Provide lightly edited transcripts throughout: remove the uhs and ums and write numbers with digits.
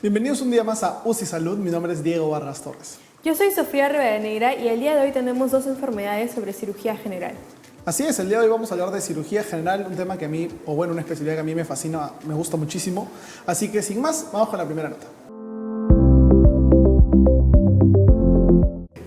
Bienvenidos un día más a UCI Salud, mi nombre es Diego Vargas Torres. Yo soy Sofía Rivadeneira y el día de hoy tenemos dos enfermedades sobre cirugía general. Así es, el día de hoy vamos a hablar de cirugía general, un tema que a mí, o bueno, una especialidad que a mí me fascina, me gusta muchísimo. Así que sin más, vamos con la primera nota.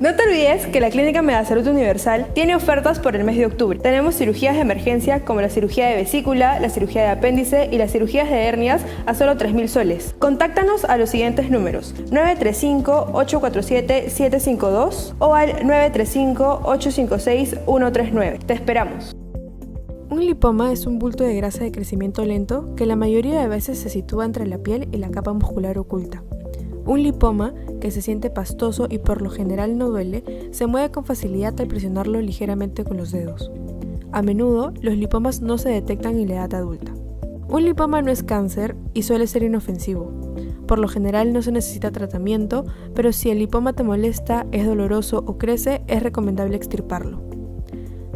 No te olvides que la Clínica Medasalud Universal tiene ofertas por el mes de octubre. Tenemos cirugías de emergencia como la cirugía de vesícula, la cirugía de apéndice y las cirugías de hernias a solo 3.000 soles. Contáctanos a los siguientes números: 935-847-752 o al 935-856-139. Te esperamos. Un lipoma es un bulto de grasa de crecimiento lento que la mayoría de veces se sitúa entre la piel y la capa muscular oculta. Un lipoma, que se siente pastoso y por lo general no duele, se mueve con facilidad al presionarlo ligeramente con los dedos. A menudo, los lipomas no se detectan en la edad adulta. Un lipoma no es cáncer y suele ser inofensivo. Por lo general no se necesita tratamiento, pero si el lipoma te molesta, es doloroso o crece, es recomendable extirparlo.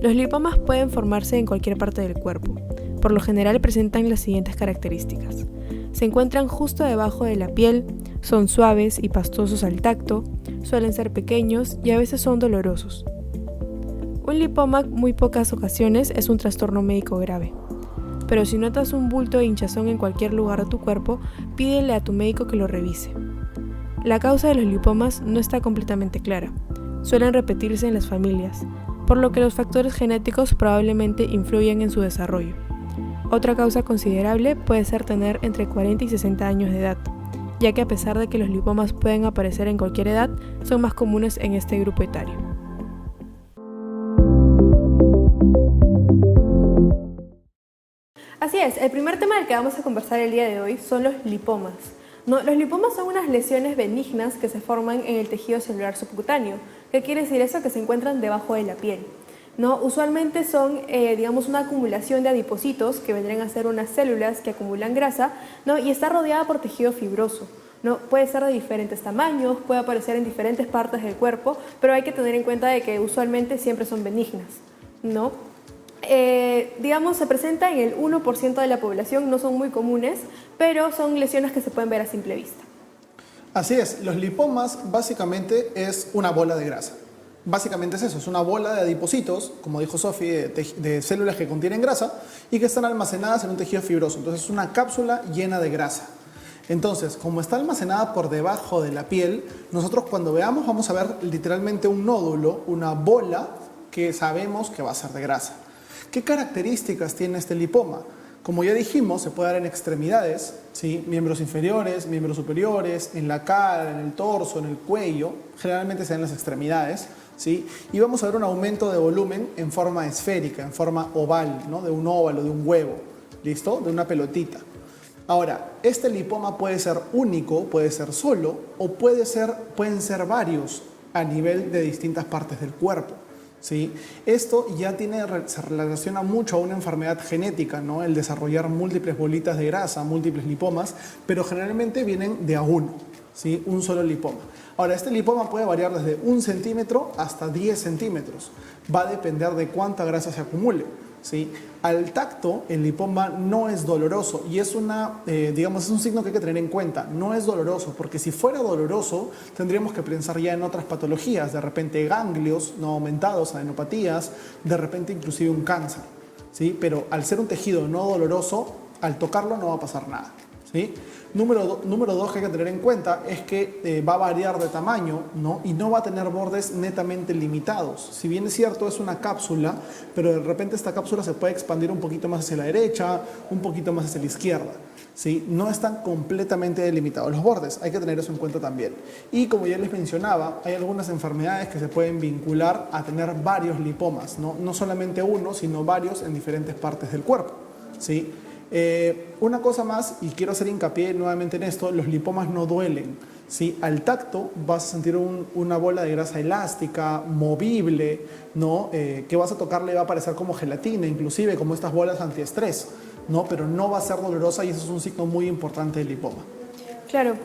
Los lipomas pueden formarse en cualquier parte del cuerpo. Por lo general presentan las siguientes características. Se encuentran justo debajo de la piel, son suaves y pastosos al tacto, suelen ser pequeños y a veces son dolorosos. Un lipoma muy pocas ocasiones es un trastorno médico grave. Pero si notas un bulto de hinchazón en cualquier lugar de tu cuerpo, pídele a tu médico que lo revise. La causa de los lipomas no está completamente clara. Suelen repetirse en las familias, por lo que los factores genéticos probablemente influyen en su desarrollo. Otra causa considerable puede ser tener entre 40 y 60 años de edad, ya que a pesar de que los lipomas pueden aparecer en cualquier edad, son más comunes en este grupo etario. Así es, el primer tema del que vamos a conversar el día de hoy son los lipomas. Los lipomas son unas lesiones benignas que se forman en el tejido celular subcutáneo. ¿Qué quiere decir eso? Que se encuentran debajo de la piel. Usualmente son una acumulación de adipocitos, que vendrían a ser unas células que acumulan grasa, y está rodeada por tejido fibroso. Puede ser de diferentes tamaños, puede aparecer en diferentes partes del cuerpo, pero hay que tener en cuenta de que usualmente siempre son benignas. Se presenta en el 1% de la población, no son muy comunes, pero son lesiones que se pueden ver a simple vista. Así es, los lipomas básicamente es una bola de grasa. Básicamente es eso, es una bola de adipocitos, como dijo Sofi, de células que contienen grasa y que están almacenadas en un tejido fibroso. Entonces es una cápsula llena de grasa. Entonces, como está almacenada por debajo de la piel, nosotros cuando veamos vamos a ver literalmente un nódulo, una bola que sabemos que va a ser de grasa. ¿Qué características tiene este lipoma? Como ya dijimos, se puede dar en extremidades, ¿sí? Miembros inferiores, miembros superiores, en la cara, en el torso, en el cuello, generalmente se dan en las extremidades, ¿sí? Y vamos a ver un aumento de volumen en forma esférica, en forma oval, de un óvalo, de un huevo, ¿listo? De una pelotita. Ahora, este lipoma puede ser único, puede ser solo, o pueden ser varios a nivel de distintas partes del cuerpo, ¿sí? Esto ya se relaciona mucho a una enfermedad genética, el desarrollar múltiples bolitas de grasa, múltiples lipomas, pero generalmente vienen de a uno, ¿sí? Un solo lipoma. Ahora, este lipoma puede variar desde 1 centímetro hasta 10 centímetros. Va a depender de cuánta grasa se acumule, ¿sí? Al tacto, el lipoma no es doloroso y es es un signo que hay que tener en cuenta. No es doloroso, porque si fuera doloroso, tendríamos que pensar ya en otras patologías, de repente ganglios no aumentados, adenopatías, de repente inclusive un cáncer, ¿sí? Pero al ser un tejido no doloroso, al tocarlo no va a pasar nada, ¿sí? Número dos que hay que tener en cuenta es que va a variar de tamaño, y no va a tener bordes netamente limitados. Si bien es cierto, es una cápsula, pero de repente esta cápsula se puede expandir un poquito más hacia la derecha, un poquito más hacia la izquierda, ¿sí? No están completamente delimitados los bordes, hay que tener eso en cuenta también. Y como ya les mencionaba, hay algunas enfermedades que se pueden vincular a tener varios lipomas, no solamente uno, sino varios en diferentes partes del cuerpo, ¿sí? Una cosa más, y quiero hacer hincapié nuevamente en esto, los lipomas no duelen, ¿sí? Al tacto vas a sentir una bola de grasa elástica, movible, que vas a tocarle y va a parecer como gelatina, inclusive como estas bolas antiestrés, pero no va a ser dolorosa y eso es un signo muy importante del lipoma. Claro,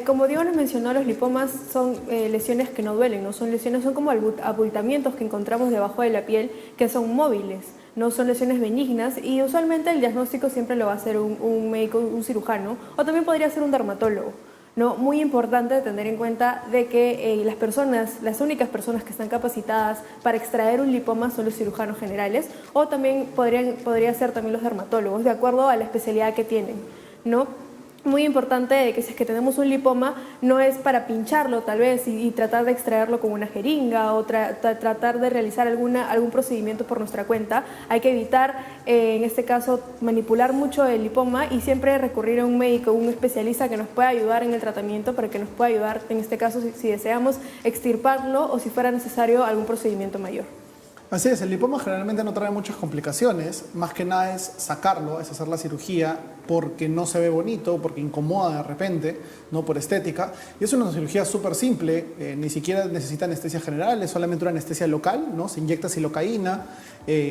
como Diego nos mencionó, los lipomas son lesiones que no duelen, son como abultamientos que encontramos debajo de la piel que son móviles. No son lesiones benignas y usualmente el diagnóstico siempre lo va a hacer un médico, un cirujano, o también podría ser un dermatólogo. ¿no? Muy importante tener en cuenta de que las únicas personas que están capacitadas para extraer un lipoma son los cirujanos generales, o también podría ser también los dermatólogos, de acuerdo a la especialidad que tienen, ¿no? Muy importante que si es que tenemos un lipoma, no es para pincharlo tal vez y tratar de extraerlo con una jeringa o tratar de realizar algún procedimiento por nuestra cuenta. Hay que evitar, en este caso, manipular mucho el lipoma y siempre recurrir a un médico, un especialista que nos pueda ayudar en el tratamiento, para que nos pueda ayudar, en este caso, si deseamos extirparlo o si fuera necesario algún procedimiento mayor. Así es, el lipoma generalmente no trae muchas complicaciones, más que nada es sacarlo, es hacer la cirugía porque no se ve bonito, porque incomoda de repente, no por estética. Y es una cirugía súper simple, ni siquiera necesita anestesia general, es solamente una anestesia local, ¿no? Se inyecta silocaína,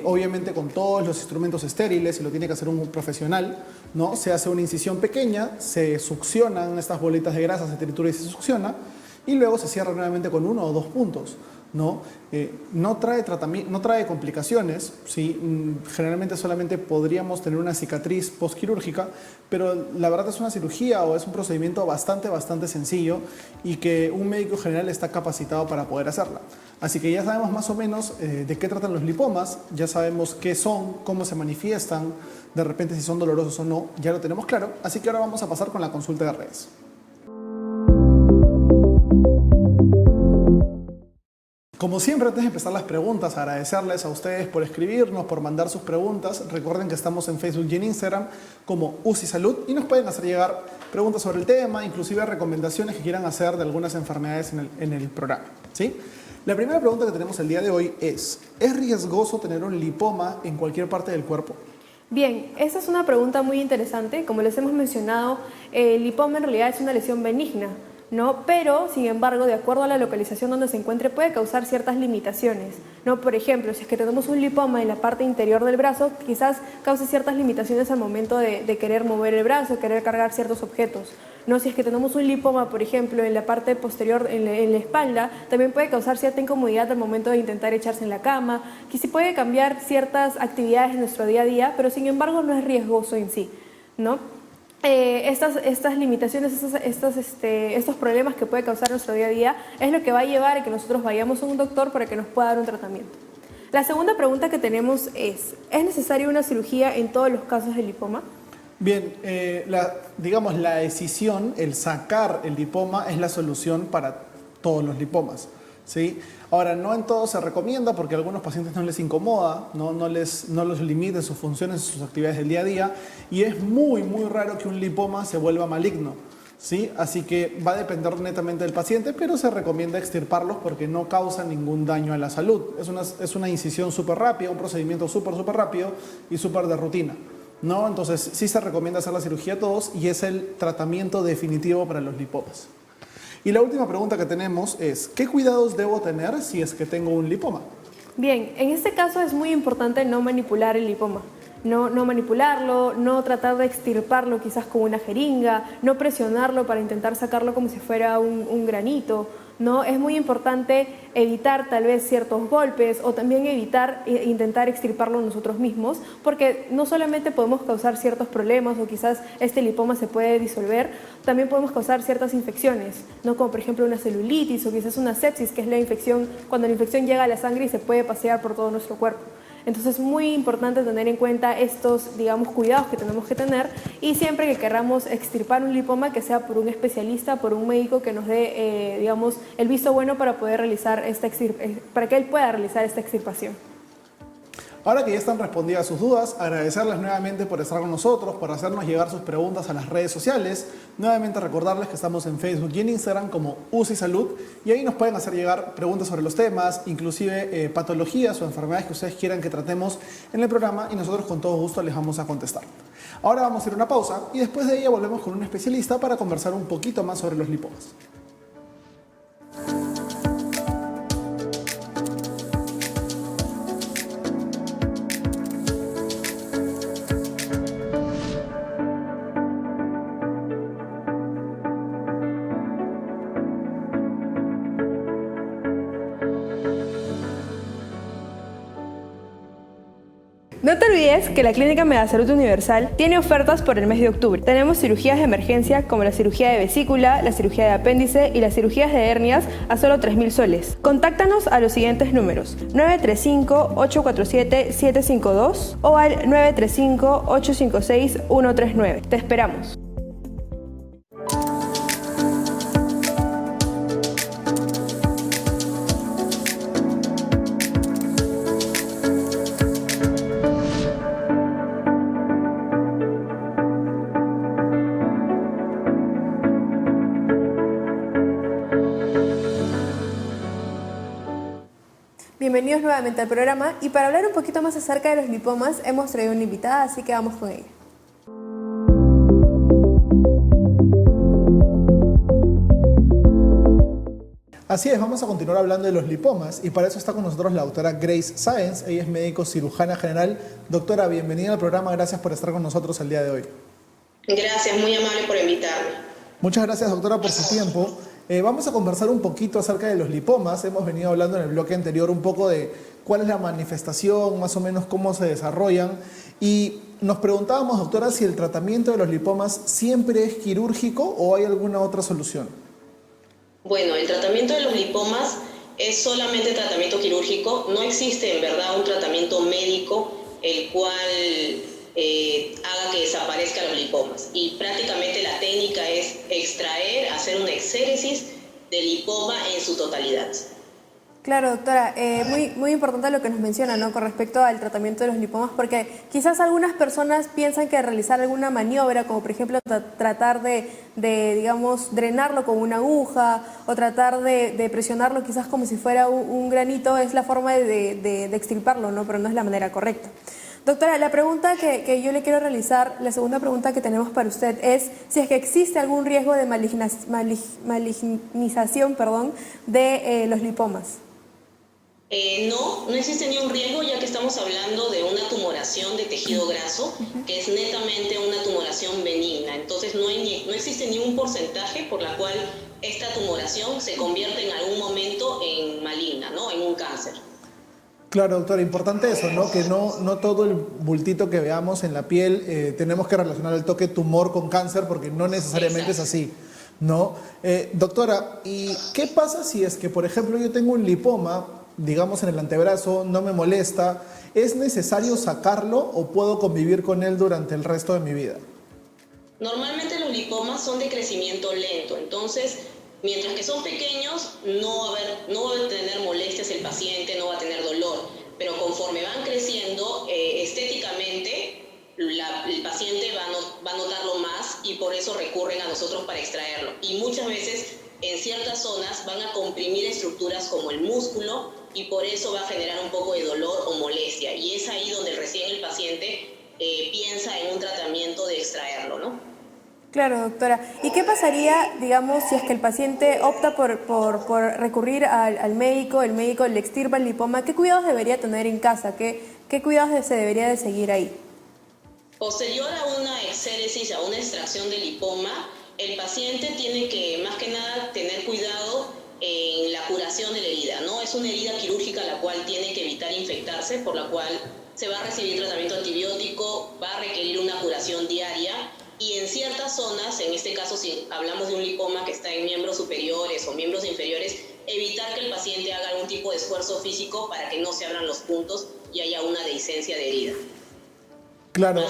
obviamente con todos los instrumentos estériles, y lo tiene que hacer un profesional, ¿no? Se hace una incisión pequeña, se succionan estas bolitas de grasa, se tritura y se succiona, y luego se cierra nuevamente con 1 o 2 puntos. ¿No? No trae complicaciones, ¿sí? Generalmente solamente podríamos tener una cicatriz postquirúrgica, pero la verdad es una cirugía o es un procedimiento bastante sencillo y que un médico general está capacitado para poder hacerla. Así que ya sabemos más o menos de qué tratan los lipomas, ya sabemos qué son, cómo se manifiestan, de repente si son dolorosos o no, ya lo tenemos claro, así que ahora vamos a pasar con la consulta de redes. Como siempre, antes de empezar las preguntas, agradecerles a ustedes por escribirnos, por mandar sus preguntas. Recuerden que estamos en Facebook y en Instagram como UCI Salud y nos pueden hacer llegar preguntas sobre el tema, inclusive recomendaciones que quieran hacer de algunas enfermedades en el programa, ¿sí? La primera pregunta que tenemos el día de hoy ¿es riesgoso tener un lipoma en cualquier parte del cuerpo? Bien, esa es una pregunta muy interesante. Como les hemos mencionado, el lipoma en realidad es una lesión benigna, ¿no? Pero, sin embargo, de acuerdo a la localización donde se encuentre, puede causar ciertas limitaciones, ¿no? Por ejemplo, si es que tenemos un lipoma en la parte interior del brazo, quizás cause ciertas limitaciones al momento de querer mover el brazo, querer cargar ciertos objetos, ¿no? Si es que tenemos un lipoma, por ejemplo, en la parte posterior, en la espalda, también puede causar cierta incomodidad al momento de intentar echarse en la cama, que sí puede cambiar ciertas actividades en nuestro día a día, pero sin embargo no es riesgoso en sí, ¿no? Estas limitaciones, estos problemas que puede causar nuestro día a día es lo que va a llevar a que nosotros vayamos a un doctor para que nos pueda dar un tratamiento. La segunda pregunta que tenemos ¿es necesaria una cirugía en todos los casos de lipoma? Bien, digamos la decisión, el sacar el lipoma es la solución para todos los lipomas, ¿sí? Ahora, no en todo se recomienda porque a algunos pacientes no les incomoda, no los limita sus funciones, sus actividades del día a día, y es muy raro que un lipoma se vuelva maligno, ¿sí? Así que va a depender netamente del paciente, pero se recomienda extirparlos porque no causan ningún daño a la salud. Es una incisión súper rápida, un procedimiento súper rápido y súper de rutina, ¿no? Entonces sí se recomienda hacer la cirugía a todos y es el tratamiento definitivo para los lipomas. Y la última pregunta que tenemos es, ¿qué cuidados debo tener si es que tengo un lipoma? Bien, en este caso es muy importante no manipular el lipoma. No manipularlo, no tratar de extirparlo quizás con una jeringa, no presionarlo para intentar sacarlo como si fuera un granito, ¿no? Es muy importante evitar tal vez ciertos golpes o también evitar intentar extirparlo nosotros mismos, porque no solamente podemos causar ciertos problemas o quizás este lipoma se puede disolver, también podemos causar ciertas infecciones, ¿no? Como por ejemplo una celulitis o quizás una sepsis, que es la infección, cuando la infección llega a la sangre y se puede pasear por todo nuestro cuerpo. Entonces es muy importante tener en cuenta estos, digamos, cuidados que tenemos que tener y siempre que queramos extirpar un lipoma, que sea por un especialista, por un médico que nos dé, digamos, el visto bueno para poder realizar para que él pueda realizar esta extirpación. Ahora que ya están respondidas sus dudas, agradecerles nuevamente por estar con nosotros, por hacernos llegar sus preguntas a las redes sociales. Nuevamente recordarles que estamos en Facebook y en Instagram como UCI Salud y ahí nos pueden hacer llegar preguntas sobre los temas, inclusive patologías o enfermedades que ustedes quieran que tratemos en el programa y nosotros con todo gusto les vamos a contestar. Ahora vamos a ir a una pausa y después de ella volvemos con un especialista para conversar un poquito más sobre los lipomas. No te olvides que la Clínica Megasalud Universal tiene ofertas por el mes de octubre. Tenemos cirugías de emergencia como la cirugía de vesícula, la cirugía de apéndice y las cirugías de hernias a solo 3.000 soles. Contáctanos a los siguientes números: 935-847-752 o al 935-856-139. Te esperamos. Bienvenidos nuevamente al programa y para hablar un poquito más acerca de los lipomas hemos traído una invitada, así que vamos con ella. Así es, vamos a continuar hablando de los lipomas y para eso está con nosotros la doctora Grace Sáenz. Ella es médico cirujana general. Doctora, bienvenida al programa, gracias por estar con nosotros el día de hoy. Gracias, muy amable por invitarme. Muchas gracias, doctora, por su tiempo. Vamos a conversar un poquito acerca de los lipomas. Hemos venido hablando en el bloque anterior un poco de cuál es la manifestación, más o menos cómo se desarrollan. Y nos preguntábamos, doctora, si el tratamiento de los lipomas siempre es quirúrgico o hay alguna otra solución. Bueno, el tratamiento de los lipomas es solamente tratamiento quirúrgico. No existe en verdad un tratamiento médico el cual haga que desaparezcan los lipomas. Y prácticamente la técnica es extraer, hacer una exéresis del lipoma en su totalidad. Claro, doctora, muy importante lo que nos menciona, ¿no?, con respecto al tratamiento de los lipomas, porque quizás algunas personas piensan que realizar alguna maniobra, como por ejemplo tratar de, digamos, drenarlo con una aguja o tratar de presionarlo quizás como si fuera un granito, es la forma de extirparlo, ¿no?, pero no es la manera correcta. Doctora, la pregunta que yo le quiero realizar, la segunda pregunta que tenemos para usted es si es que existe algún riesgo de malignización de los lipomas. No existe ni un riesgo, ya que estamos hablando de una tumoración de tejido graso, que es netamente una tumoración benigna. Entonces no existe ni un porcentaje por la cual esta tumoración se convierte en algún momento en maligna, ¿no?, en un cáncer. Claro, doctora, importante eso, ¿no? Que no todo el bultito que veamos en la piel tenemos que relacionar el toque tumor con cáncer, porque no necesariamente es así, ¿no? Doctora, ¿y qué pasa si es que, por ejemplo, yo tengo un lipoma, digamos en el antebrazo, no me molesta? ¿Es necesario sacarlo o puedo convivir con él durante el resto de mi vida? Normalmente los lipomas son de crecimiento lento, entonces mientras que son pequeños no va a tener molestias el paciente, no va a tener dolor, pero conforme van creciendo estéticamente el paciente va a notarlo más y por eso recurren a nosotros para extraerlo. Y muchas veces en ciertas zonas van a comprimir estructuras como el músculo y por eso va a generar un poco de dolor o molestia. Y es ahí donde recién el paciente piensa en un tratamiento de extraerlo, ¿no? Claro, doctora. ¿Y qué pasaría, digamos, si es que el paciente opta por recurrir al médico, el médico le extirpa el lipoma? ¿Qué cuidados debería tener en casa? ¿Qué cuidados se debería de seguir ahí? Posterior a una exéresis, a una extracción de lipoma, el paciente tiene que, más que nada, tener cuidado en la curación de la herida, ¿no? Es una herida quirúrgica la cual tiene que evitar infectarse, por la cual se va a recibir tratamiento antibiótico, va a requerir una curación diaria. Y en ciertas zonas, en este caso si hablamos de un lipoma que está en miembros superiores o miembros inferiores, evitar que el paciente haga algún tipo de esfuerzo físico para que no se abran los puntos y haya una dehiscencia de herida. Claro,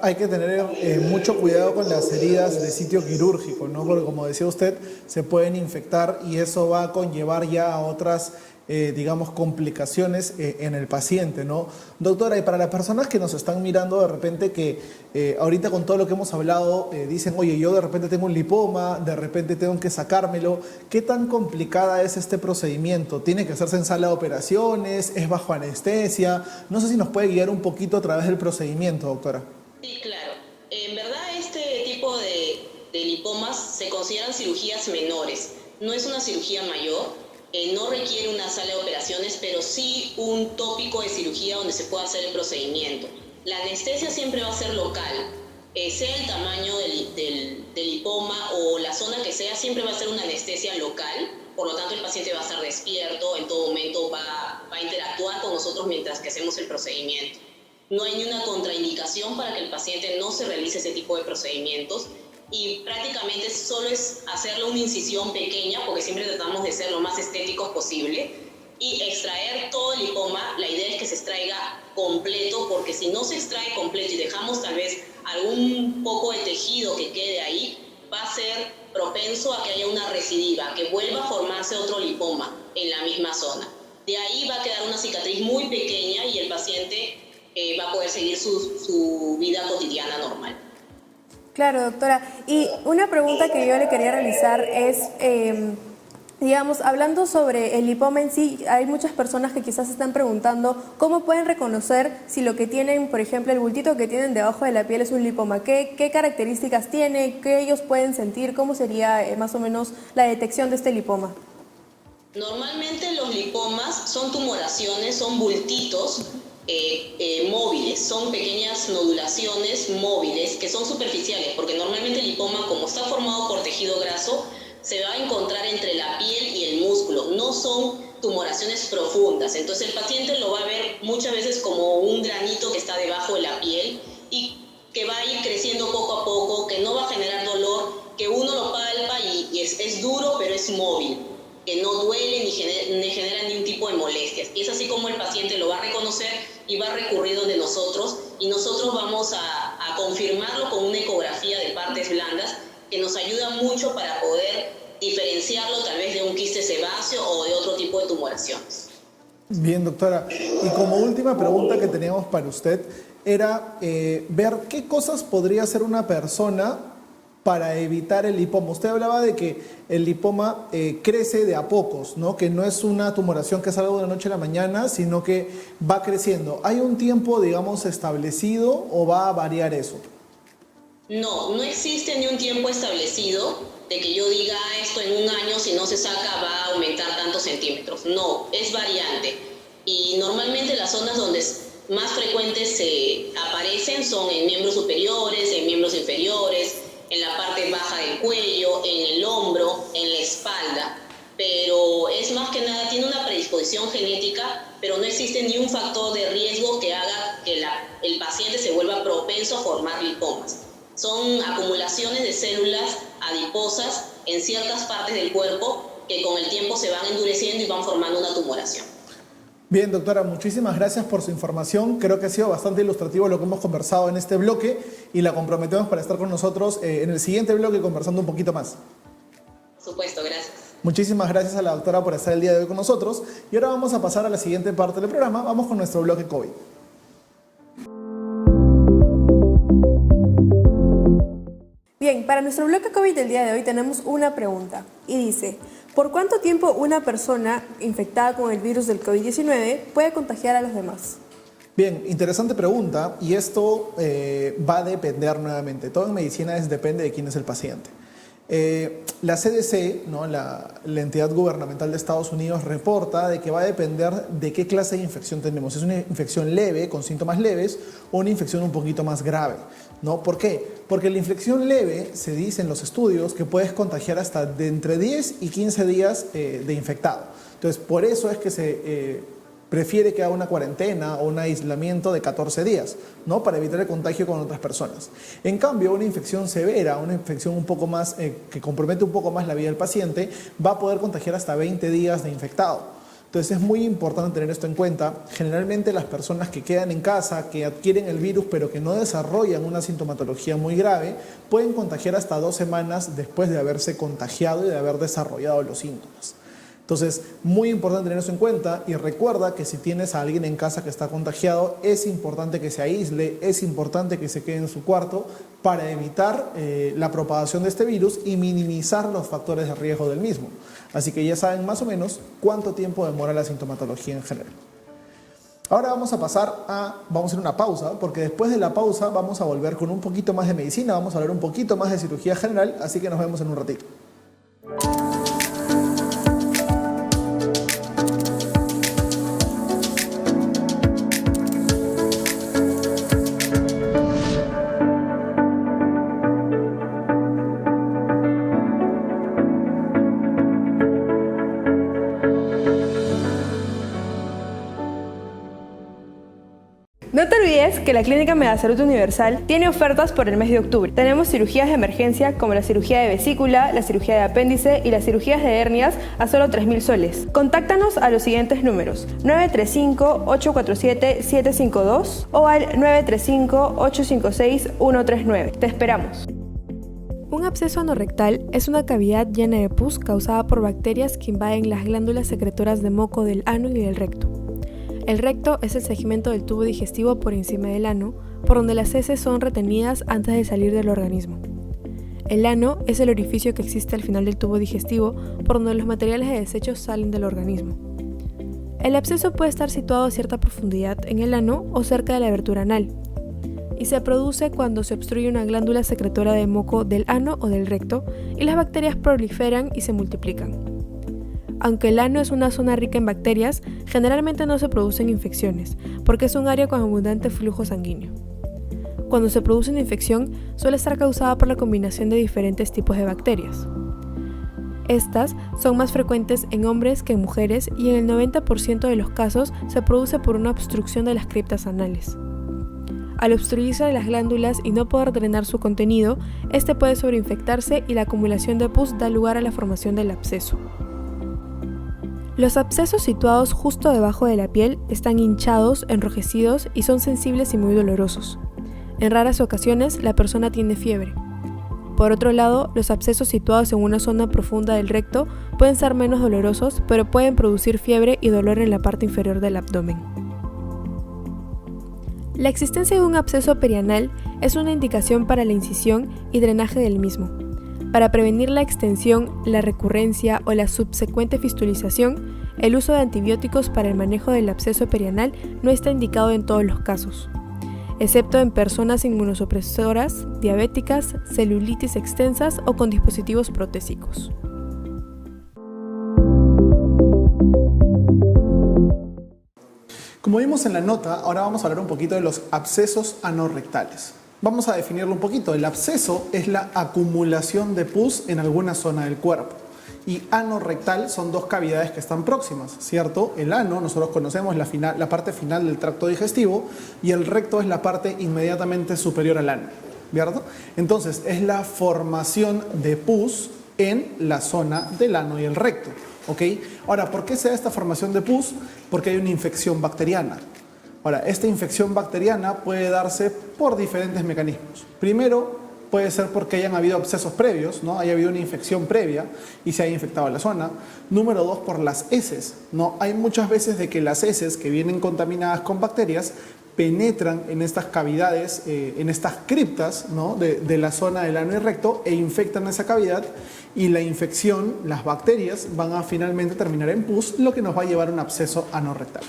hay que tener mucho cuidado con las heridas de sitio quirúrgico, ¿no? Porque como decía usted, se pueden infectar y eso va a conllevar ya a otras digamos, complicaciones en el paciente, ¿no? Doctora, y para las personas que nos están mirando de repente que ahorita con todo lo que hemos hablado dicen, oye, yo de repente tengo un lipoma, de repente tengo que sacármelo, ¿qué tan complicada es este procedimiento? ¿Tiene que hacerse en sala de operaciones? ¿Es bajo anestesia? No sé si nos puede guiar un poquito a través del procedimiento, doctora. Sí, claro. En verdad este tipo de lipomas se consideran cirugías menores. No es una cirugía mayor. No requiere una sala de operaciones, pero sí un tópico de cirugía donde se pueda hacer el procedimiento. La anestesia siempre va a ser local, sea el tamaño del lipoma o la zona que sea, siempre va a ser una anestesia local, por lo tanto el paciente va a estar despierto, en todo momento va va a interactuar con nosotros mientras que hacemos el procedimiento. No hay ni una contraindicación para que el paciente no se realice ese tipo de procedimientos y prácticamente solo es hacerle una incisión pequeña, porque siempre tratamos de ser lo más estéticos posible, y extraer todo el lipoma. La idea es que se extraiga completo, porque si no se extrae completo y dejamos tal vez algún poco de tejido que quede ahí, va a ser propenso a que haya una recidiva, que vuelva a formarse otro lipoma en la misma zona. De ahí va a quedar una cicatriz muy pequeña y el paciente va a poder seguir su vida cotidiana normal. Claro, doctora. Y una pregunta que yo le quería realizar es, digamos, hablando sobre el lipoma en sí, hay muchas personas que quizás se están preguntando cómo pueden reconocer si lo que tienen, por ejemplo, el bultito que tienen debajo de la piel es un lipoma. ¿Qué características tiene? ¿Qué ellos pueden sentir? ¿Cómo sería más o menos la detección de este lipoma? Normalmente los lipomas son tumoraciones, son bultitos móviles, son pequeñas nodulaciones móviles que son superficiales, porque normalmente el lipoma, como está formado por tejido graso, se va a encontrar entre la piel y el músculo, no son tumoraciones profundas. Entonces el paciente lo va a ver muchas veces como un granito que está debajo de la piel y que va a ir creciendo poco a poco, que no va a generar dolor, que uno lo palpa y es duro, pero es móvil, que no duele ni genera ningún tipo de molestias. Y es así como el paciente lo va a reconocer y va a recurrir donde nosotros, y nosotros vamos a confirmarlo con una ecografía de partes blandas que nos ayuda mucho para poder diferenciarlo tal vez de un quiste sebáceo o de otro tipo de tumoraciones. Bien, doctora. Y como última pregunta que teníamos para usted era ver qué cosas podría hacer una persona para evitar el lipoma. Usted hablaba de que el lipoma crece de a pocos, ¿no? Que no es una tumoración que es algo de la noche a la mañana, sino que va creciendo. ¿Hay un tiempo, digamos, establecido o va a variar eso? No existe ni un tiempo establecido de que yo diga esto en un año, si no se saca va a aumentar tantos centímetros. No, es variante. Y normalmente las zonas donde más frecuentes se aparecen son en miembros superiores, en miembros inferiores, en la parte baja del cuello, en el hombro, en la espalda. Pero es más que nada, tiene una predisposición genética, pero no existe ni un factor de riesgo que haga que el paciente se vuelva propenso a formar lipomas. Son acumulaciones de células adiposas en ciertas partes del cuerpo que con el tiempo se van endureciendo y van formando una tumoración. Bien, doctora, muchísimas gracias por su información. Creo que ha sido bastante ilustrativo lo que hemos conversado en este bloque y la comprometemos para estar con nosotros en el siguiente bloque conversando un poquito más. Por supuesto, gracias. Muchísimas gracias a la doctora por estar el día de hoy con nosotros. Y ahora vamos a pasar a la siguiente parte del programa. Vamos con nuestro bloque COVID. Bien, para nuestro bloque COVID del día de hoy tenemos una pregunta y dice: ¿por cuánto tiempo una persona infectada con el virus del COVID-19 puede contagiar a los demás? Bien, interesante pregunta, y esto va a depender nuevamente. Todo en medicina depende de quién es el paciente. La CDC, ¿no? la entidad gubernamental de Estados Unidos, reporta de que va a depender de qué clase de infección tenemos. ¿Es una infección leve, con síntomas leves, o una infección un poquito más grave? ¿No? ¿Por qué? Porque la infección leve, se dice en los estudios, que puedes contagiar hasta de entre 10 y 15 días de infectado. Entonces, por eso es que se prefiere que haga una cuarentena o un aislamiento de 14 días, ¿no? Para evitar el contagio con otras personas. En cambio, una infección severa, una infección un poco más, que compromete un poco más la vida del paciente, va a poder contagiar hasta 20 días de infectado. Entonces es muy importante tener esto en cuenta. Generalmente las personas que quedan en casa, que adquieren el virus pero que no desarrollan una sintomatología muy grave, pueden contagiar hasta 2 semanas después de haberse contagiado y de haber desarrollado los síntomas. Entonces, muy importante tener eso en cuenta, y recuerda que si tienes a alguien en casa que está contagiado, es importante que se aísle, es importante que se quede en su cuarto para evitar la propagación de este virus y minimizar los factores de riesgo del mismo. Así que ya saben más o menos cuánto tiempo demora la sintomatología en general. Ahora vamos a hacer una pausa, porque después de la pausa vamos a volver con un poquito más de medicina, vamos a hablar un poquito más de cirugía general, así que nos vemos en un ratito. No te olvides que la Clínica Megasalud Universal tiene ofertas por el mes de octubre. Tenemos cirugías de emergencia como la cirugía de vesícula, la cirugía de apéndice y las cirugías de hernias a solo 3.000 soles. Contáctanos a los siguientes números: 935-847-752 o al 935-856-139. Te esperamos. Un absceso anorrectal es una cavidad llena de pus causada por bacterias que invaden las glándulas secretoras de moco del ano y del recto. El recto es el segmento del tubo digestivo por encima del ano, por donde las heces son retenidas antes de salir del organismo. El ano es el orificio que existe al final del tubo digestivo, por donde los materiales de desechos salen del organismo. El absceso puede estar situado a cierta profundidad en el ano o cerca de la abertura anal, y se produce cuando se obstruye una glándula secretora de moco del ano o del recto y las bacterias proliferan y se multiplican. Aunque el ano es una zona rica en bacterias, generalmente no se producen infecciones, porque es un área con abundante flujo sanguíneo. Cuando se produce una infección, suele estar causada por la combinación de diferentes tipos de bacterias. Estas son más frecuentes en hombres que en mujeres y en el 90% de los casos se produce por una obstrucción de las criptas anales. Al obstruirse las glándulas y no poder drenar su contenido, este puede sobreinfectarse y la acumulación de pus da lugar a la formación del absceso. Los abscesos situados justo debajo de la piel están hinchados, enrojecidos y son sensibles y muy dolorosos. En raras ocasiones, la persona tiene fiebre. Por otro lado, los abscesos situados en una zona profunda del recto pueden ser menos dolorosos, pero pueden producir fiebre y dolor en la parte inferior del abdomen. La existencia de un absceso perianal es una indicación para la incisión y drenaje del mismo. Para prevenir la extensión, la recurrencia o la subsecuente fistulización, el uso de antibióticos para el manejo del absceso perianal no está indicado en todos los casos, excepto en personas inmunosupresoras, diabéticas, celulitis extensas o con dispositivos protésicos. Como vimos en la nota, ahora vamos a hablar un poquito de los abscesos anorrectales. Vamos a definirlo un poquito. El absceso es la acumulación de pus en alguna zona del cuerpo. Y anorrectal son dos cavidades que están próximas, ¿cierto? El ano, nosotros conocemos la parte final del tracto digestivo, y el recto es la parte inmediatamente superior al ano, ¿cierto? Entonces, es la formación de pus en la zona del ano y el recto, ¿ok? Ahora, ¿por qué se da esta formación de pus? Porque hay una infección bacteriana. Ahora, esta infección bacteriana puede darse por diferentes mecanismos. Primero, puede ser porque hayan habido abscesos previos, ¿no? Haya habido una infección previa y se haya infectado la zona. Número dos, por las heces, ¿no? Hay muchas veces de que las heces que vienen contaminadas con bacterias penetran en estas cavidades, en estas criptas, ¿no? de la zona del ano y recto, e infectan esa cavidad, y la infección, las bacterias, van a finalmente terminar en pus, lo que nos va a llevar a un absceso anorrectal.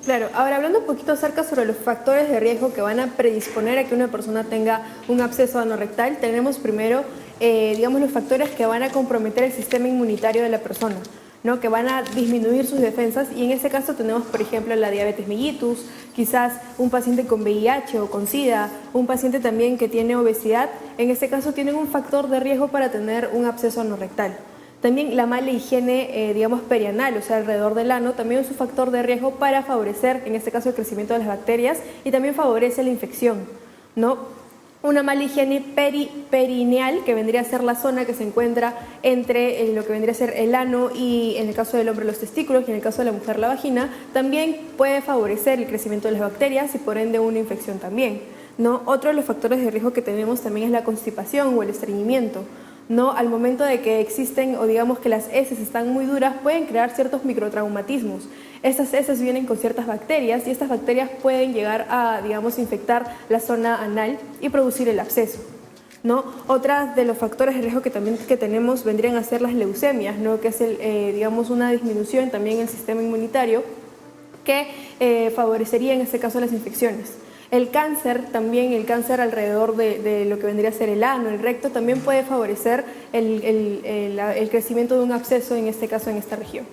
Claro, ahora hablando un poquito acerca sobre los factores de riesgo que van a predisponer a que una persona tenga un absceso anorrectal, tenemos primero, digamos, los factores que van a comprometer el sistema inmunitario de la persona, ¿no? Que van a disminuir sus defensas, y en ese caso tenemos, por ejemplo, la diabetes mellitus, quizás un paciente con VIH o con SIDA, un paciente también que tiene obesidad. En este caso tienen un factor de riesgo para tener un absceso anorrectal. También la mala higiene, digamos, perianal, o sea, alrededor del ano, también es un factor de riesgo para favorecer, en este caso, el crecimiento de las bacterias, y también favorece la infección, ¿no? Una mala higiene perineal, que vendría a ser la zona que se encuentra entre lo que vendría a ser el ano y, en el caso del hombre, los testículos, y en el caso de la mujer, la vagina, también puede favorecer el crecimiento de las bacterias y por ende una infección también, ¿no? Otro de los factores de riesgo que tenemos también es la constipación o el estreñimiento, ¿no? Al momento de que existen, o digamos que las heces están muy duras, pueden crear ciertos microtraumatismos. Estas heces vienen con ciertas bacterias, y estas bacterias pueden llegar a, digamos, infectar la zona anal y producir el absceso, ¿no? Otra de los factores de riesgo que también tenemos vendrían a ser las leucemias, ¿no? Que es digamos, una disminución también en el sistema inmunitario que favorecería en este caso las infecciones. El cáncer también, el cáncer alrededor de lo que vendría a ser el ano, el recto, también puede favorecer el crecimiento de un absceso, en este caso en esta región.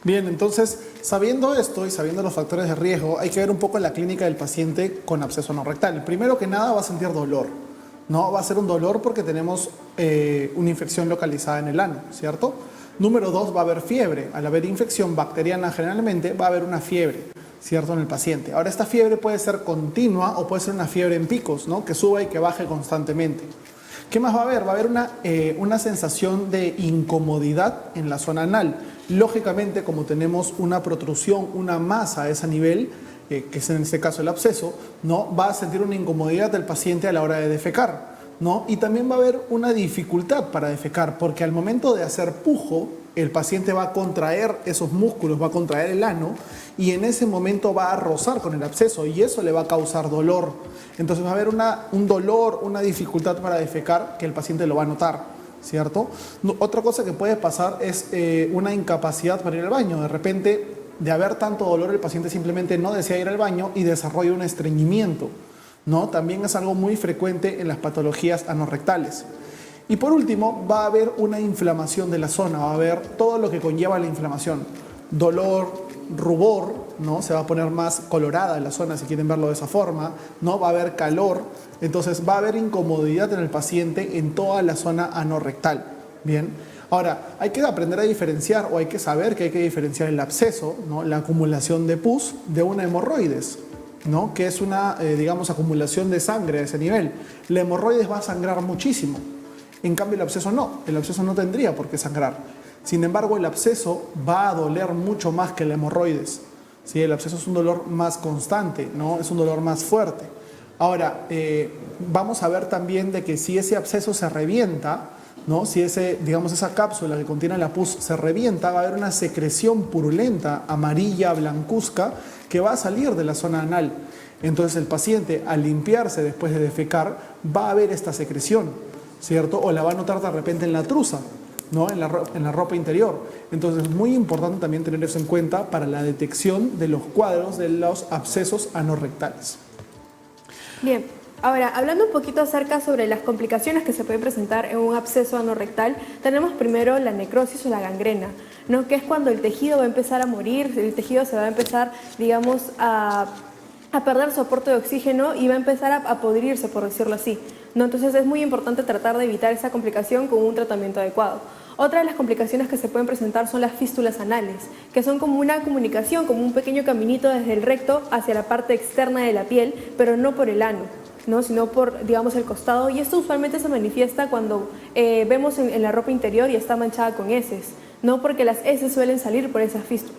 Bien, entonces, sabiendo esto y sabiendo los factores de riesgo, hay que ver un poco la clínica del paciente con absceso anorrectal. Primero que nada, va a sentir dolor, ¿no? Va a ser un dolor porque tenemos una infección localizada en el ano, ¿cierto? Número dos, va a haber fiebre. Al haber infección bacteriana, generalmente va a haber una fiebre, ¿cierto? En el paciente. Ahora, esta fiebre puede ser continua o puede ser una fiebre en picos, ¿no? Que suba y que baje constantemente. ¿Qué más va a haber? Va a haber una sensación de incomodidad en la zona anal. Lógicamente, como tenemos una protrusión, una masa a ese nivel, que es en este caso el absceso, ¿no? Va a sentir una incomodidad del paciente a la hora de defecar, ¿no? Y también va a haber una dificultad para defecar, porque al momento de hacer pujo, el paciente va a contraer esos músculos, va a contraer el ano, y en ese momento va a rozar con el absceso, y eso le va a causar dolor. Entonces va a haber un dolor, una dificultad para defecar que el paciente lo va a notar, ¿cierto? Otra cosa que puede pasar es una incapacidad para ir al baño. De repente, de haber tanto dolor, el paciente simplemente no desea ir al baño y desarrolla un estreñimiento, ¿no? También es algo muy frecuente en las patologías anorrectales. Y por último, va a haber una inflamación de la zona, va a haber todo lo que conlleva la inflamación. Dolor, rubor, ¿no? Se va a poner más colorada la zona, si quieren verlo de esa forma, ¿no? Va a haber calor, entonces va a haber incomodidad en el paciente en toda la zona anorrectal. Bien. Ahora, hay que aprender a diferenciar, o hay que saber que hay que diferenciar el absceso, ¿no? La acumulación de pus, de una hemorroides, ¿no? Que es una, digamos, acumulación de sangre a ese nivel. La hemorroides va a sangrar muchísimo. En cambio, el absceso no tendría por qué sangrar. Sin embargo, el absceso va a doler mucho más que el hemorroides, ¿sí? El absceso es un dolor más constante, ¿no? Es un dolor más fuerte. Ahora, vamos a ver también de que si ese absceso se revienta, ¿no? Si esa cápsula que contiene la pus se revienta, va a haber una secreción purulenta, amarilla, blancuzca, que va a salir de la zona anal. Entonces el paciente, al limpiarse después de defecar, va a ver esta secreción, ¿cierto? O la va a notar de repente en la trusa, ¿no? En la ropa interior. Entonces es muy importante también tener eso en cuenta para la detección de los cuadros de los abscesos anorrectales. Bien, ahora hablando un poquito acerca sobre las complicaciones que se pueden presentar en un absceso anorrectal, tenemos primero la necrosis o la gangrena, ¿no? Que es cuando el tejido va a empezar a morir, el tejido se va a empezar, digamos, a perder soporte de oxígeno y va a empezar a podrirse, por decirlo así, ¿no? Entonces es muy importante tratar de evitar esa complicación con un tratamiento adecuado. Otra de las complicaciones que se pueden presentar son las fístulas anales, que son como una comunicación, como un pequeño caminito desde el recto hacia la parte externa de la piel, pero no por el ano, ¿no? Sino por, digamos, el costado. Y esto usualmente se manifiesta cuando vemos en la ropa interior y está manchada con heces, ¿no? Porque las heces suelen salir por esas fístulas.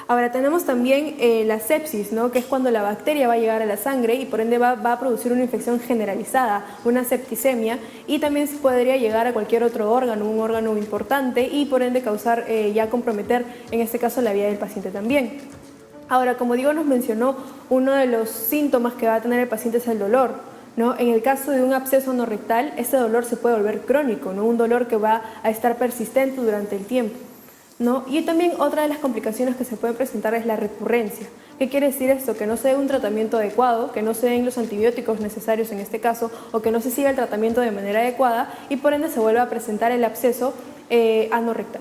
Ahora tenemos también la sepsis, ¿no? Que es cuando la bacteria va a llegar a la sangre y por ende va a producir una infección generalizada, una septicemia, y también podría llegar a cualquier otro órgano, un órgano importante, y por ende causar, ya comprometer en este caso la vida del paciente también. Ahora, como Diego nos mencionó, uno de los síntomas que va a tener el paciente es el dolor, ¿no? En el caso de un absceso anorrectal, este dolor se puede volver crónico, ¿no? Un dolor que va a estar persistente durante el tiempo, ¿no? Y también otra de las complicaciones que se puede presentar es la recurrencia. ¿Qué quiere decir esto? Que no se dé un tratamiento adecuado, que no se den los antibióticos necesarios en este caso, o que no se siga el tratamiento de manera adecuada y por ende se vuelva a presentar el absceso anorrectal.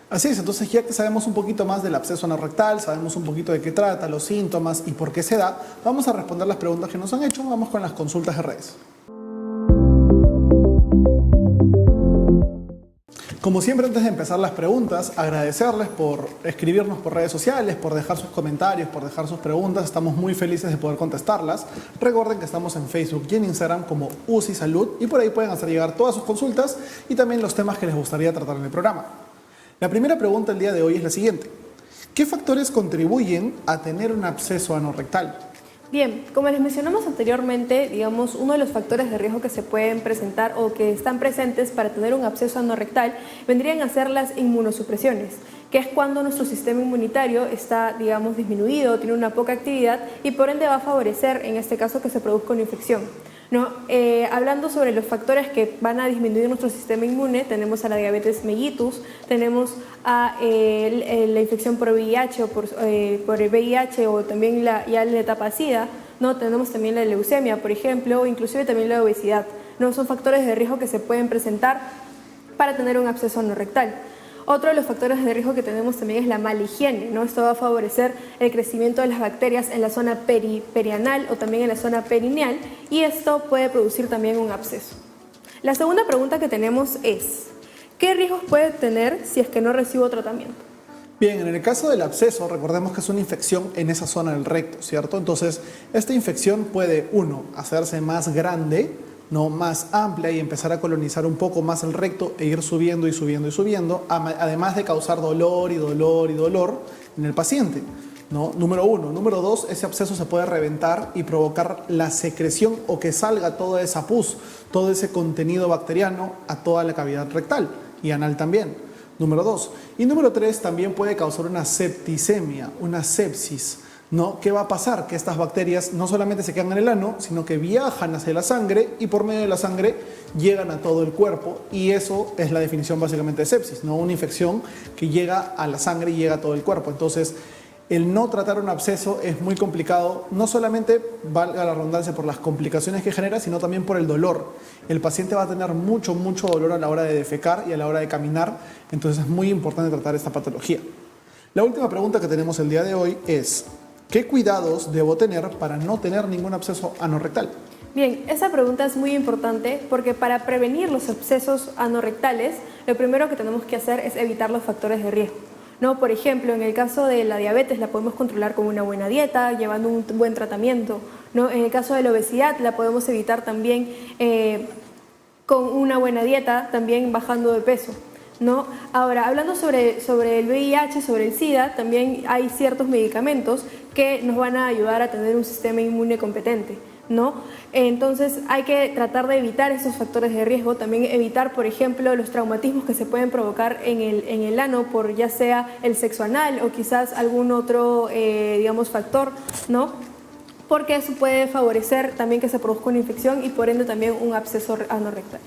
Así es, entonces ya que sabemos un poquito más del absceso anorrectal, sabemos un poquito de qué trata, los síntomas y por qué se da, vamos a responder las preguntas que nos han hecho. Vamos con las consultas de redes. Como siempre, antes de empezar las preguntas, agradecerles por escribirnos por redes sociales, por dejar sus comentarios, por dejar sus preguntas. Estamos muy felices de poder contestarlas. Recuerden que estamos en Facebook y en Instagram como UCI Salud y por ahí pueden hacer llegar todas sus consultas y también los temas que les gustaría tratar en el programa. La primera pregunta del día de hoy es la siguiente. ¿Qué factores contribuyen a tener un absceso anorrectal? Bien, como les mencionamos anteriormente, digamos, uno de los factores de riesgo que se pueden presentar o que están presentes para tener un absceso anorrectal vendrían a ser las inmunosupresiones, que es cuando nuestro sistema inmunitario está, digamos, disminuido, tiene una poca actividad y por ende va a favorecer, en este caso, que se produzca una infección, ¿no? Hablando sobre los factores que van a disminuir nuestro sistema inmune, tenemos a la diabetes mellitus, tenemos a la infección por VIH o por el VIH o también ya la etapa SIDA, ¿no? Tenemos también la leucemia, por ejemplo, o inclusive también la obesidad, ¿no? Son factores de riesgo que se pueden presentar para tener un absceso anorrectal. Otro de los factores de riesgo que tenemos también es la mala higiene, ¿no? Esto va a favorecer el crecimiento de las bacterias en la zona perianal o también en la zona perineal y esto puede producir también un absceso. La segunda pregunta que tenemos es, ¿qué riesgos puede tener si es que no recibo tratamiento? Bien, en el caso del absceso, recordemos que es una infección en esa zona del recto, ¿cierto? Entonces, esta infección puede, uno, hacerse más grande, no más amplia y empezar a colonizar un poco más el recto e ir subiendo y subiendo y subiendo, además de causar dolor y dolor y dolor en el paciente, ¿no? Número uno. Número dos, ese absceso se puede reventar y provocar la secreción o que salga toda esa pus, todo ese contenido bacteriano a toda la cavidad rectal y anal también. Número 2. Y número 3, también puede causar una septicemia, una sepsis, ¿no? ¿Qué va a pasar? Que estas bacterias no solamente se quedan en el ano, sino que viajan hacia la sangre y por medio de la sangre llegan a todo el cuerpo y eso es la definición básicamente de sepsis, ¿no? Una infección que llega a la sangre y llega a todo el cuerpo. Entonces, el no tratar un absceso es muy complicado, no solamente, valga la redundancia, por las complicaciones que genera, sino también por el dolor. El paciente va a tener mucho dolor a la hora de defecar y a la hora de caminar, entonces es muy importante tratar esta patología. La última pregunta que tenemos el día de hoy es, ¿qué cuidados debo tener para no tener ningún absceso anorrectal? Bien, esa pregunta es muy importante porque para prevenir los abscesos anorrectales, lo primero que tenemos que hacer es evitar los factores de riesgo. ¿No? Por ejemplo, en el caso de la diabetes la podemos controlar con una buena dieta, llevando un buen tratamiento, ¿no? En el caso de la obesidad la podemos evitar también con una buena dieta, también bajando de peso, ¿no? Ahora, hablando sobre el VIH, sobre el SIDA, también hay ciertos medicamentos que nos van a ayudar a tener un sistema inmune competente, ¿no? Entonces hay que tratar de evitar esos factores de riesgo, también evitar, por ejemplo, los traumatismos que se pueden provocar en el ano por ya sea el sexo anal o quizás algún otro, digamos, factor, ¿no? Porque eso puede favorecer también que se produzca una infección y por ende también un absceso anorrectal.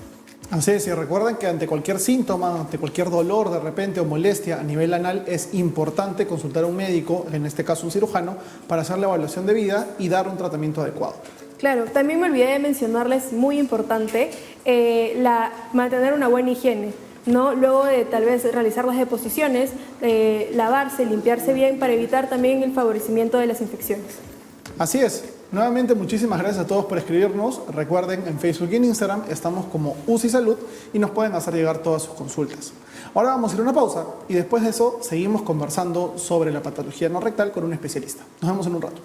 Así es, y recuerden que ante cualquier síntoma, ante cualquier dolor de repente o molestia a nivel anal, es importante consultar a un médico, en este caso un cirujano, para hacer la evaluación de vida y dar un tratamiento adecuado. Claro, también me olvidé de mencionarles, muy importante, mantener una buena higiene, ¿no? Luego de tal vez realizar las deposiciones, lavarse, limpiarse bien para evitar también el favorecimiento de las infecciones. Así es. Nuevamente, muchísimas gracias a todos por escribirnos. Recuerden, en Facebook y en Instagram estamos como UCI Salud y nos pueden hacer llegar todas sus consultas. Ahora vamos a ir a una pausa y después de eso seguimos conversando sobre la patología no rectal con un especialista. Nos vemos en un rato.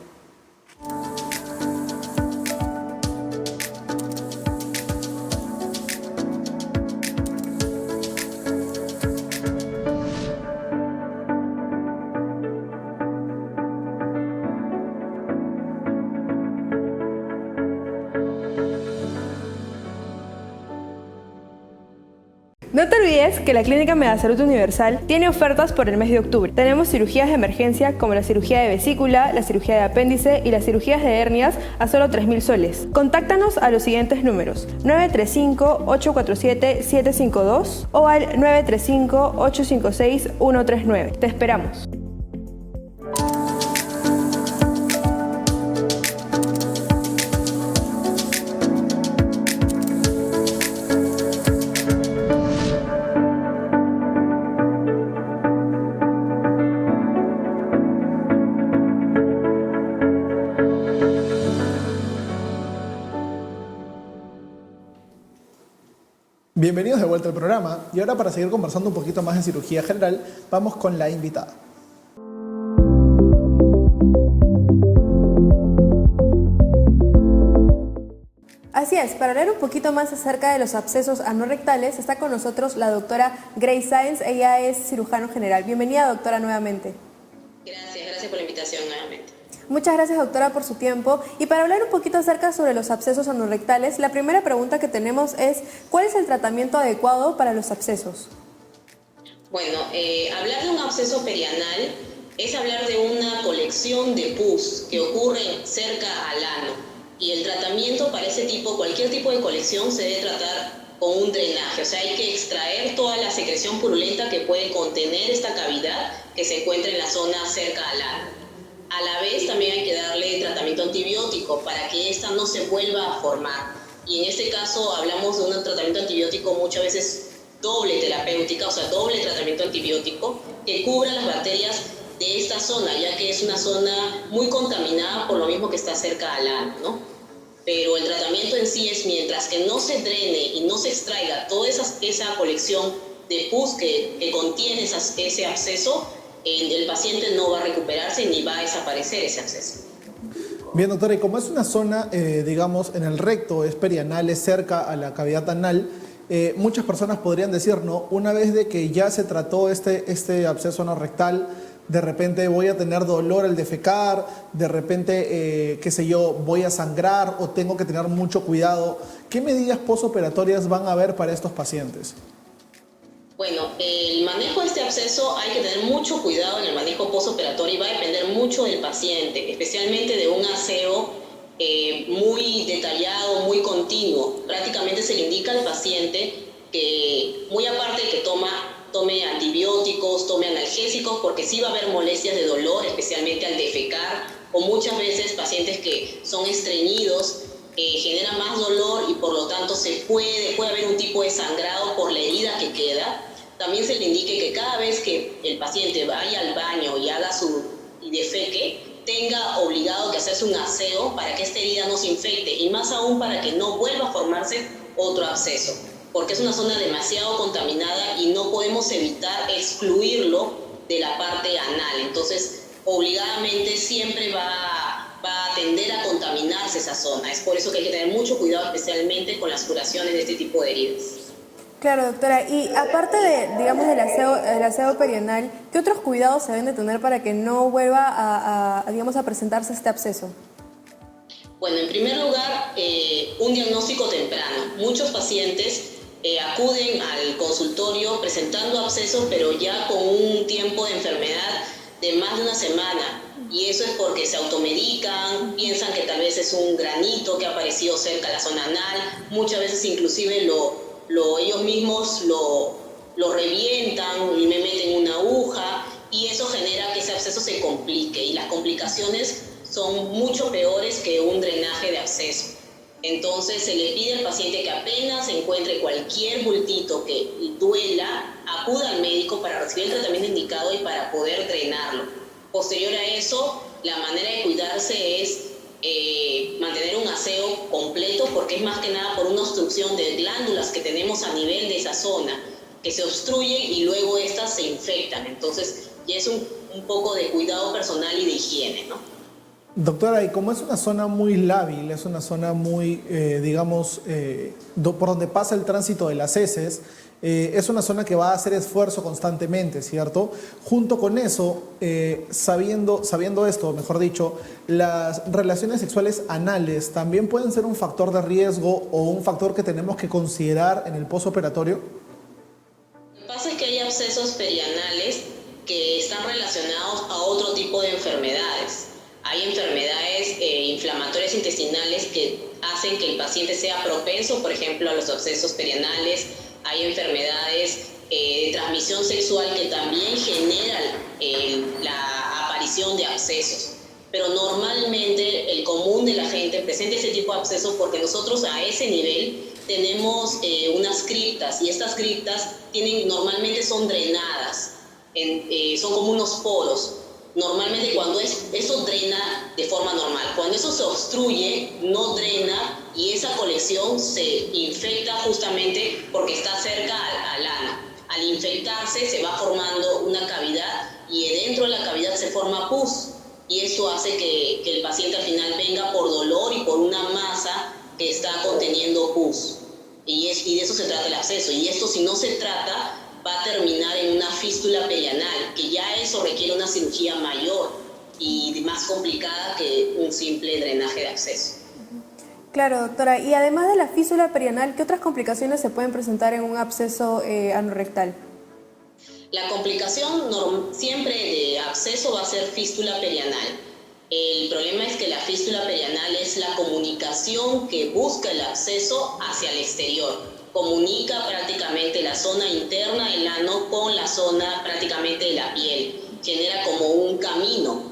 No te olvides que la Clínica Megasalud Universal tiene ofertas por el mes de octubre. Tenemos cirugías de emergencia como la cirugía de vesícula, la cirugía de apéndice y las cirugías de hernias a solo 3.000 soles. Contáctanos a los siguientes números: 935-847-752 o al 935-856-139. Te esperamos. Bienvenidos de vuelta al programa y ahora para seguir conversando un poquito más de cirugía general, vamos con la invitada. Así es, para hablar un poquito más acerca de los abscesos anorrectales está con nosotros la doctora Grace Sáenz, ella es cirujano general. Bienvenida, doctora, nuevamente. Gracias por la invitación nuevamente. Muchas gracias, doctora, por su tiempo. Y para hablar un poquito acerca sobre los abscesos anorrectales, la primera pregunta que tenemos es, ¿cuál es el tratamiento adecuado para los abscesos? Bueno, hablar de un absceso perianal es hablar de una colección de pus que ocurre cerca al ano. Y el tratamiento para cualquier tipo de colección se debe tratar con un drenaje. O sea, hay que extraer toda la secreción purulenta que puede contener esta cavidad que se encuentra en la zona cerca al ano. A la vez también hay que darle tratamiento antibiótico para que esta no se vuelva a formar. Y en este caso hablamos de un tratamiento antibiótico muchas veces doble terapéutica, o sea, doble tratamiento antibiótico que cubra las bacterias de esta zona, ya que es una zona muy contaminada por lo mismo que está cerca al ano, ¿no? Pero el tratamiento en sí es mientras que no se drene y no se extraiga toda esa colección de pus que contiene ese absceso, el paciente no va a recuperarse ni va a desaparecer ese absceso. Bien, doctora, y como es una zona, digamos, en el recto, es perianal, es cerca a la cavidad anal, muchas personas podrían decir, ¿no? Una vez de que ya se trató este absceso anorrectal, de repente voy a tener dolor al defecar, de repente, qué sé yo, voy a sangrar o tengo que tener mucho cuidado. ¿Qué medidas posoperatorias van a haber para estos pacientes? Bueno, el manejo de este absceso hay que tener mucho cuidado en el manejo postoperatorio y va a depender mucho del paciente, especialmente de un aseo muy detallado, muy continuo. Prácticamente se le indica al paciente que, muy aparte de que tome antibióticos, tome analgésicos, porque sí va a haber molestias de dolor, especialmente al defecar, o muchas veces pacientes que son estreñidos generan más dolor y por lo tanto puede haber un tipo de sangrado por la herida que queda. También se le indique que cada vez que el paciente vaya al baño y defeque, tenga obligado que hacerse un aseo para que esta herida no se infecte y más aún para que no vuelva a formarse otro absceso, porque es una zona demasiado contaminada y no podemos evitar excluirlo de la parte anal. Entonces, obligadamente siempre va a tender a contaminarse esa zona. Es por eso que hay que tener mucho cuidado, especialmente con las curaciones de este tipo de heridas. Claro, doctora, y aparte digamos, del aseo perianal, ¿qué otros cuidados se deben de tener para que no vuelva digamos, a presentarse este absceso? Bueno, en primer lugar, un diagnóstico temprano. Muchos pacientes acuden al consultorio presentando abscesos, pero ya con un tiempo de enfermedad de más de una semana. Y eso es porque se automedican, piensan que tal vez es un granito que ha aparecido cerca de la zona anal. Muchas veces inclusive ellos mismos lo revientan y me meten una aguja y eso genera que ese absceso se complique y las complicaciones son mucho peores que un drenaje de absceso. Entonces se le pide al paciente que apenas encuentre cualquier bultito que duela, acuda al médico para recibir el tratamiento indicado y para poder drenarlo. Posterior a eso, la manera de cuidarse es mantener un aseo completo, porque es más que nada por una obstrucción de glándulas que tenemos a nivel de esa zona, que se obstruyen y luego estas se infectan. Entonces ya es un poco de cuidado personal y de higiene, ¿no? Doctora, y como es una zona muy lábil, es una zona muy, digamos, por donde pasa el tránsito de las heces, es una zona que va a hacer esfuerzo constantemente, ¿cierto? Junto con eso, sabiendo esto, mejor dicho, las relaciones sexuales anales también pueden ser un factor de riesgo o un factor que tenemos que considerar en el postoperatorio. Lo que pasa es que hay abscesos perianales que están relacionados a otro tipo de enfermedades. Hay enfermedades inflamatorias intestinales que hacen que el paciente sea propenso, por ejemplo, a los abscesos perianales. Hay enfermedades de transmisión sexual que también generan la aparición de abscesos. Pero normalmente el común de la gente presenta ese tipo de abscesos porque nosotros a ese nivel tenemos unas criptas y estas criptas normalmente son drenadas, son como unos poros. Normalmente cuando eso drena de forma normal, cuando eso se obstruye, no drena y esa colección se infecta justamente porque está cerca al ano. Al infectarse se va formando una cavidad y dentro de la cavidad se forma pus y eso hace que el paciente al final venga por dolor y por una masa que está conteniendo pus. Y de eso se trata el absceso. Y esto, si no se trata, va a terminar en una fístula perianal, que ya eso requiere una cirugía mayor y más complicada que un simple drenaje de absceso. Claro, doctora. Y además de la fístula perianal, ¿qué otras complicaciones se pueden presentar en un absceso anorrectal? La complicación siempre de absceso va a ser fístula perianal. El problema es que la fístula perianal es la comunicación que busca el absceso hacia el exterior. Comunica prácticamente la zona interna del ano con la zona prácticamente de la piel. Genera como un camino.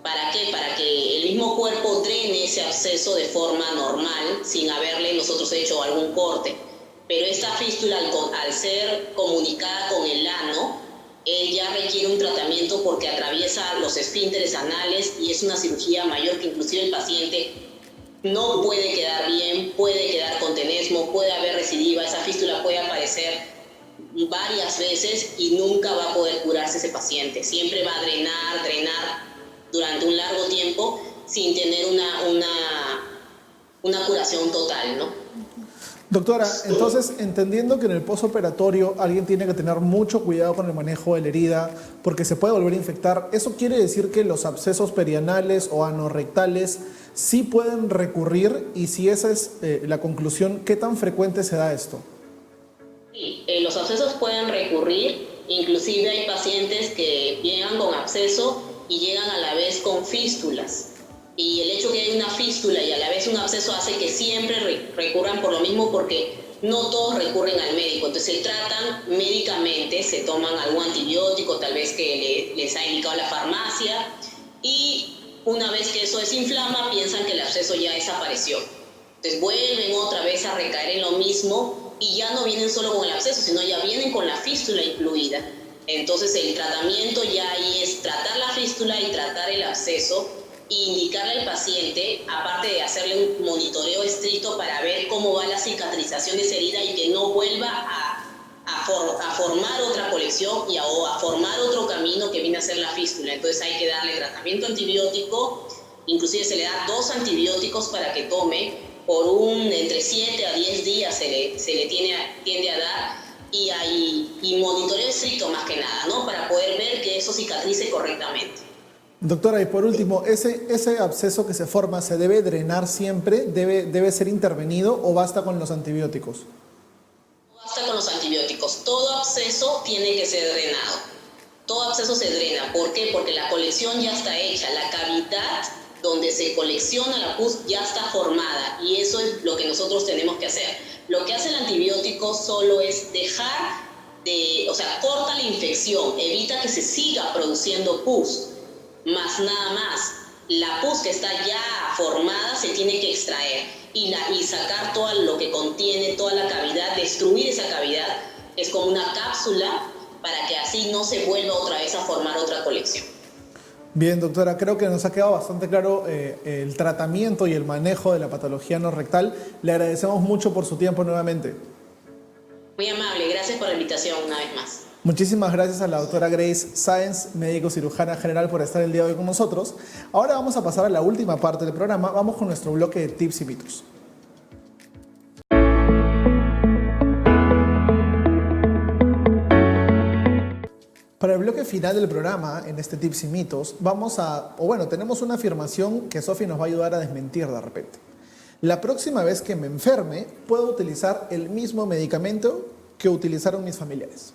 ¿Para qué? Para que el mismo cuerpo drene ese absceso de forma normal, sin haberle nosotros hecho algún corte. Pero esta fístula, al ser comunicada con el ano, ella requiere un tratamiento porque atraviesa los esfínteres anales y es una cirugía mayor que inclusive el paciente no puede quedar bien, puede quedar con tenesmo, puede haber recidiva, esa fístula puede aparecer varias veces y nunca va a poder curarse ese paciente. Siempre va a drenar durante un largo tiempo sin tener una curación total, ¿no? Doctora, entonces, entendiendo que en el postoperatorio alguien tiene que tener mucho cuidado con el manejo de la herida porque se puede volver a infectar, ¿eso quiere decir que los abscesos perianales o anorrectales sí pueden recurrir? Y si esa es la conclusión, ¿qué tan frecuente se da esto? Sí, los abscesos pueden recurrir, inclusive hay pacientes que llegan con absceso y llegan a la vez con fístulas. Y el hecho que hay una fístula y a la vez un absceso hace que siempre recurran por lo mismo, porque no todos recurren al médico. Entonces se tratan médicamente, se toman algún antibiótico, tal vez que les ha indicado la farmacia, y una vez que eso desinflama, piensan que el absceso ya desapareció. Entonces vuelven otra vez a recaer en lo mismo y ya no vienen solo con el absceso, sino ya vienen con la fístula incluida. Entonces el tratamiento ya ahí es tratar la fístula y tratar el absceso, e indicarle al paciente, aparte de hacerle un monitoreo estricto para ver cómo va la cicatrización de esa herida y que no vuelva a formar otra colección o a formar otro camino que viene a ser la fístula. Entonces hay que darle tratamiento antibiótico, inclusive se le da 2 antibióticos para que tome, por entre 7 a 10 días se le tiende a dar, y monitoreo estricto más que nada, ¿no? Para poder ver que eso cicatrice correctamente. Doctora, y por último, ¿ese absceso que se forma se debe drenar siempre? ¿Debe ser intervenido o basta con los antibióticos? Basta con los antibióticos. Todo absceso tiene que ser drenado. Todo absceso se drena. ¿Por qué? Porque la colección ya está hecha. La cavidad donde se colecciona la pus ya está formada, y eso es lo que nosotros tenemos que hacer. Lo que hace el antibiótico solo es corta la infección, evita que se siga produciendo pus. Más nada más, la pus que está ya formada se tiene que extraer y sacar todo lo que contiene, toda la cavidad, destruir esa cavidad. Es como una cápsula para que así no se vuelva otra vez a formar otra colección. Bien, doctora, creo que nos ha quedado bastante claro el tratamiento y el manejo de la patología anorrectal. Le agradecemos mucho por su tiempo nuevamente. Muy amable, gracias por la invitación una vez más. Muchísimas gracias a la doctora Grace Sáenz, médico cirujana general, por estar el día de hoy con nosotros. Ahora vamos a pasar a la última parte del programa. Vamos con nuestro bloque de tips y mitos. Para el bloque final del programa, en este tips y mitos, tenemos una afirmación que Sofi nos va a ayudar a desmentir de repente. La próxima vez que me enferme, puedo utilizar el mismo medicamento que utilizaron mis familiares.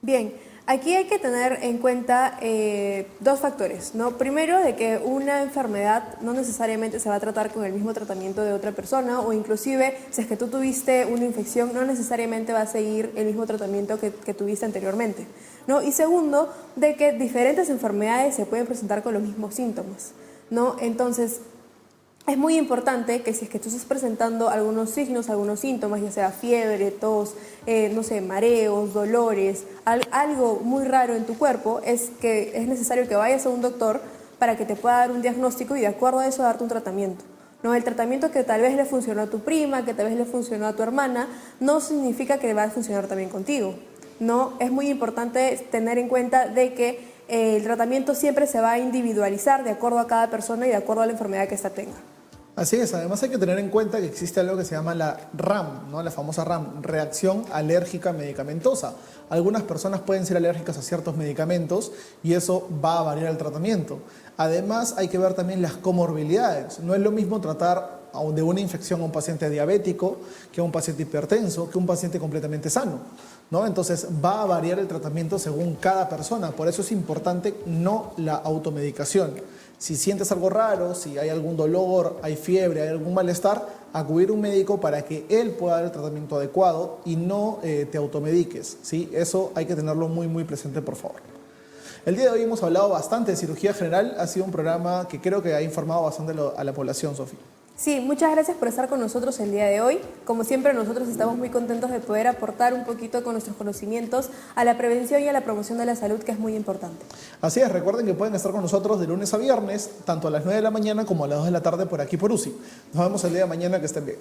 Bien, aquí hay que tener en cuenta 2 factores, ¿no? Primero, de que una enfermedad no necesariamente se va a tratar con el mismo tratamiento de otra persona, o inclusive si es que tú tuviste una infección, no necesariamente va a seguir el mismo tratamiento que tuviste anteriormente, ¿no? Y segundo, de que diferentes enfermedades se pueden presentar con los mismos síntomas, ¿no? Entonces, es muy importante que si es que tú estás presentando algunos signos, algunos síntomas, ya sea fiebre, tos, mareos, dolores, algo muy raro en tu cuerpo, es necesario que vayas a un doctor para que te pueda dar un diagnóstico y de acuerdo a eso darte un tratamiento. ¿No? El tratamiento que tal vez le funcionó a tu prima, que tal vez le funcionó a tu hermana, no significa que va a funcionar también contigo, ¿no? Es muy importante tener en cuenta de que el tratamiento siempre se va a individualizar de acuerdo a cada persona y de acuerdo a la enfermedad que ésta tenga. Así es, además hay que tener en cuenta que existe algo que se llama la RAM, ¿no? La famosa RAM, reacción alérgica medicamentosa. Algunas personas pueden ser alérgicas a ciertos medicamentos y eso va a variar el tratamiento. Además hay que ver también las comorbilidades. No es lo mismo tratar de una infección a un paciente diabético que a un paciente hipertenso, que a un paciente completamente sano, ¿no? Entonces va a variar el tratamiento según cada persona. Por eso es importante no la automedicación. Si sientes algo raro, si hay algún dolor, hay fiebre, hay algún malestar, acudir a un médico para que él pueda dar el tratamiento adecuado y no te automediques, ¿sí? Eso hay que tenerlo muy, muy presente, por favor. El día de hoy hemos hablado bastante de cirugía general. Ha sido un programa que creo que ha informado bastante a la población, Sofía. Sí, muchas gracias por estar con nosotros el día de hoy. Como siempre, nosotros estamos muy contentos de poder aportar un poquito con nuestros conocimientos a la prevención y a la promoción de la salud, que es muy importante. Así es, recuerden que pueden estar con nosotros de lunes a viernes, tanto a las 9 de la mañana como a las 2 de la tarde por aquí por UCI. Nos vemos el día de mañana, que estén bien.